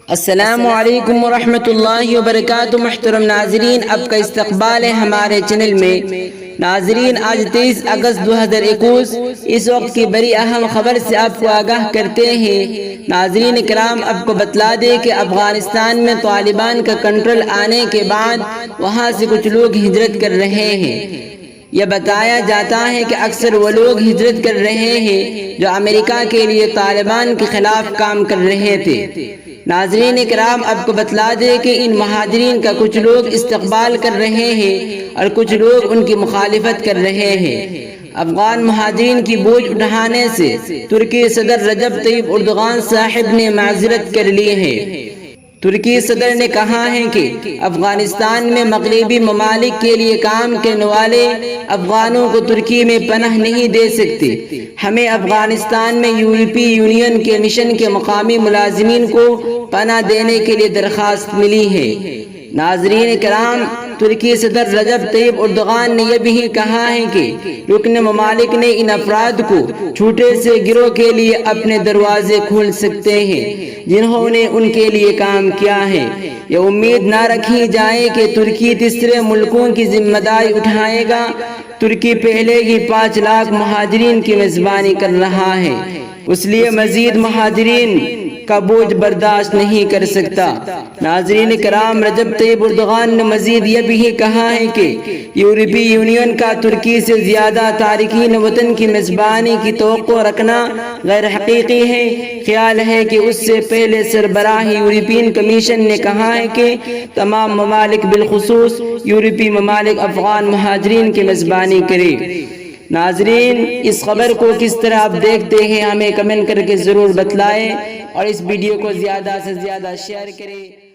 السلام علیکم ورحمۃ اللہ وبرکاتہ۔ محترم ناظرین، اب کا استقبال ہے ہمارے چینل میں۔ ناظرین، آج 23 اگست 2021 اس وقت کی بڑی اہم خبر سے آپ کو آگاہ کرتے ہیں۔ ناظرین کرام، آپ کو بتلا دیں کہ افغانستان میں طالبان کا کنٹرول آنے کے بعد وہاں سے کچھ لوگ ہجرت کر رہے ہیں۔ یہ بتایا جاتا ہے کہ اکثر وہ لوگ ہجرت کر رہے ہیں جو امریکہ کے لیے طالبان کے خلاف کام کر رہے تھے۔ ناظرین کرام، آپ کو بتلا دیں کہ ان مہاجرین کا کچھ لوگ استقبال کر رہے ہیں اور کچھ لوگ ان کی مخالفت کر رہے ہیں۔ افغان مہاجرین کی بوجھ اٹھانے سے ترکی صدر رجب طیب اردوغان صاحب نے معذرت کر لی ہے۔ ترکی صدر نے کہا ہے کہ افغانستان میں مغربی ممالک کے لیے کام کرنے والے افغانوں کو ترکی میں پناہ نہیں دے سکتے۔ ہمیں افغانستان میں یورپی یونین کے مشن کے مقامی ملازمین کو پناہ دینے کے لیے درخواست ملی ہے۔ ناظرین کرام، ترکی صدر رجب طیب اردوغان نے یہ بھی کہا ہے کہ رکن ممالک نے ان افراد کو چھوٹے سے گروہ کے لیے اپنے دروازے کھول سکتے ہیں جنہوں نے ان کے لیے کام کیا ہے۔ یہ امید نہ رکھی جائے کہ ترکی تیسرے ملکوں کی ذمہ داری اٹھائے گا۔ ترکی پہلے ہی 5 لاکھ مہاجرین کی میزبانی کر رہا ہے، اس لیے مزید مہاجرین کا بوجھ برداشت نہیں کر سکتا۔ ناظرین کرام، رجب طیب اردوغان نے مزید یہ بھی کہا ہے کہ یورپی یونین کا ترکی سے زیادہ تارکین وطن کی میزبانی کی توقع رکھنا غیر حقیقی ہے۔ خیال ہے کہ اس سے پہلے سربراہ یورپین کمیشن نے کہا ہے کہ تمام ممالک بالخصوص یورپی ممالک افغان مہاجرین کی میزبانی کرے۔ ناظرین، اس خبر کو کس طرح آپ دیکھتے ہیں ہمیں کمنٹ کر کے ضرور بتلائیں اور اس ویڈیو کو زیادہ سے زیادہ شیئر کریں۔